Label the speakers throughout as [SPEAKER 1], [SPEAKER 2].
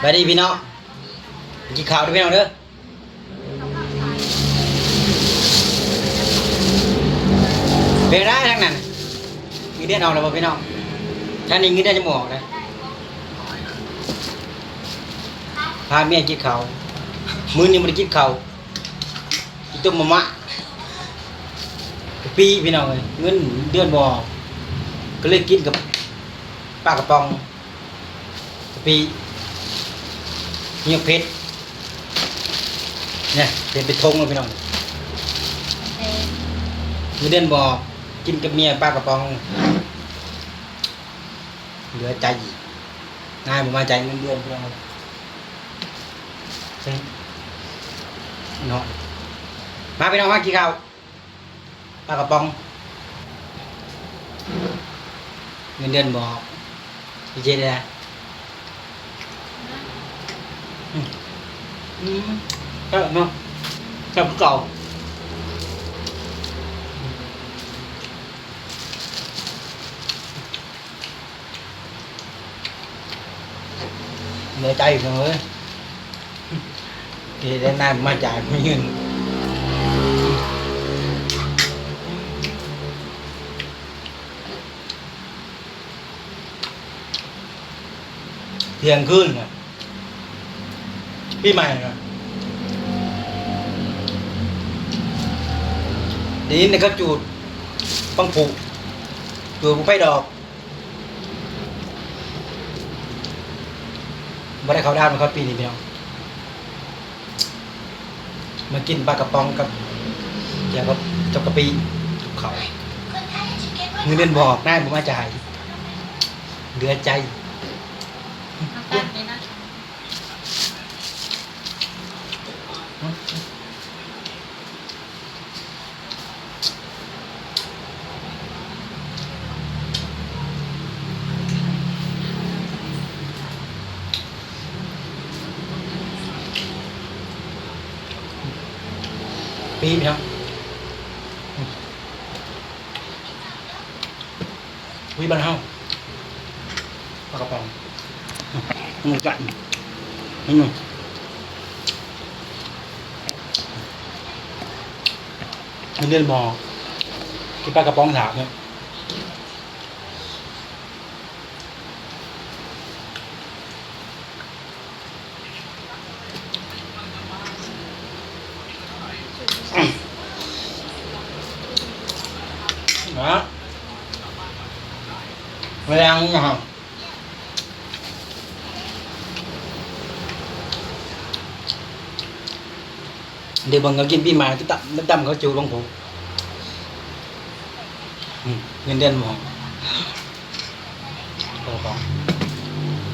[SPEAKER 1] ไปดีพี่น้องกินข้าวด้วยพี่น้องเด้อเป็นได้ทั้งนั้นมีเดือนเอาแล้วบ่พี่น้องท่านนี้งินได้จะหมอกเลยพาเมียกินข้าวมื้อนี้บ่ได้กินข้าวกินต้มมะม่าปีพี่น้องเอ้ยเงินเดือนบ่ก็เลยกินกับปลากระป๋องปีมีเพชรเนี่ยเป็นทงเลยพี่น้องมีเดือนบ่กินกับเมียปลากระป๋องเหลือใจนายผมมาใจเงินเดือนพี่น้องใช่เนาะมาพี่น้องมากินข้าวปลากระป๋องเงินเดือนบ่ดีเจเลยนะก็เนาะก็เก่าเหนื่อยใจเลยที่ได้นายมาจ่ายไม่เงินเที่ยงคืนปีใหม่นะทีนี้เนี่ยเขาจูดปังผูจูดบุไฟดอกไม่ได้เขาด้านมาครับปีนี้พี่น้องมากินปลากระป๋องกับอย่างกับจับกะปิกับเขาเงินเดือนบอกนายผมมาจ่ายเหลือใจปีพี่น้องวิบันเฮาปลากระป๋องมันกัดนี่มึงมันเดินบอกกินปลากระป๋องถามเนี่ยนะแรงนะครับเดี๋ยวบังก็กินปีใหม่ที่ตั้มเขาจูลงผมเงินเดือนหมอ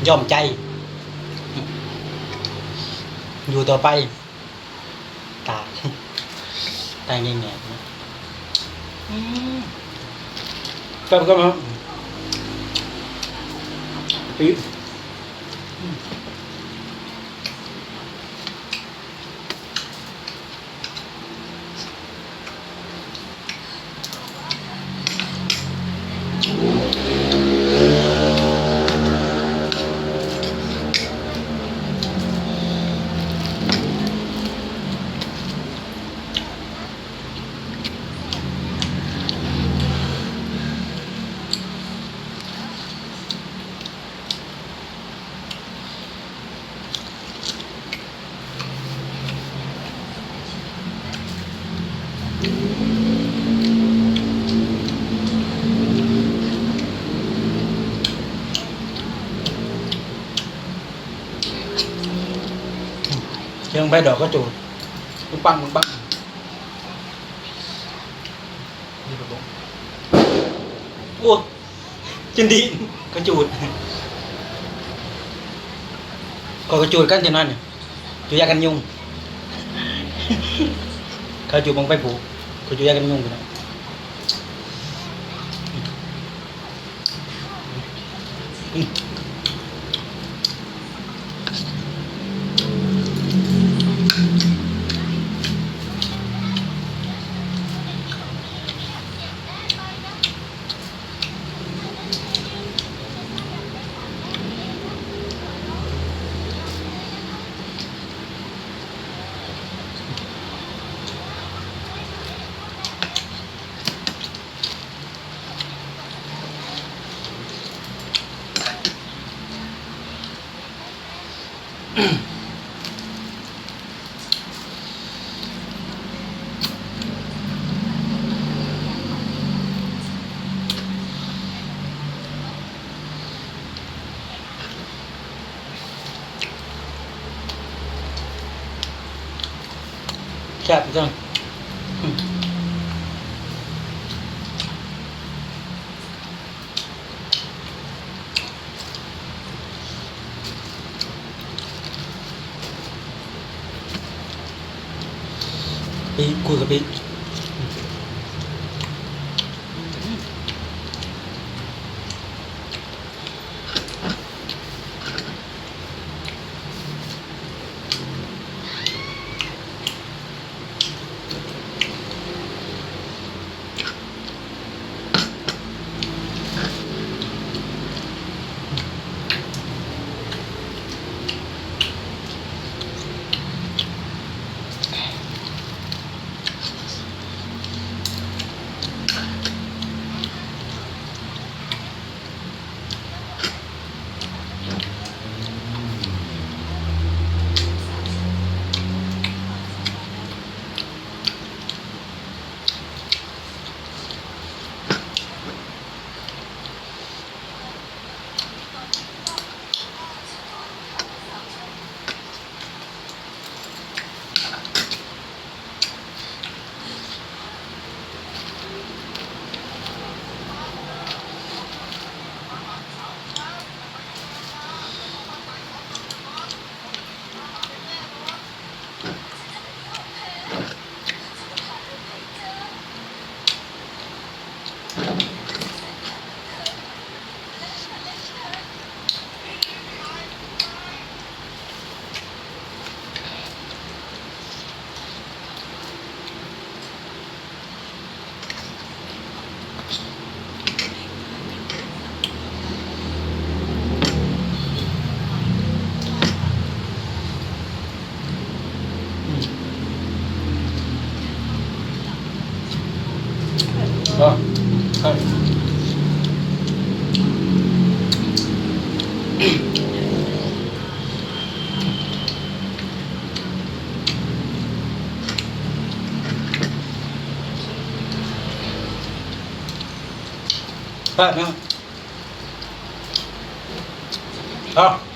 [SPEAKER 1] ยอมใจอยู่ต่อไปตายตายเงี้ยก็มาปีเชียงไปดอกก็จูดมึงปังนี่ประตูโอ้จินดีกระจูดก็กระจูดกันที่นั่นเนี่ยจูยากันยุงเขาจูบมึงไปผูกเขาจูยากันยุงไปนะ แซ่บจังปีคุยกับปีก็ใช่แป๊บนึงเอา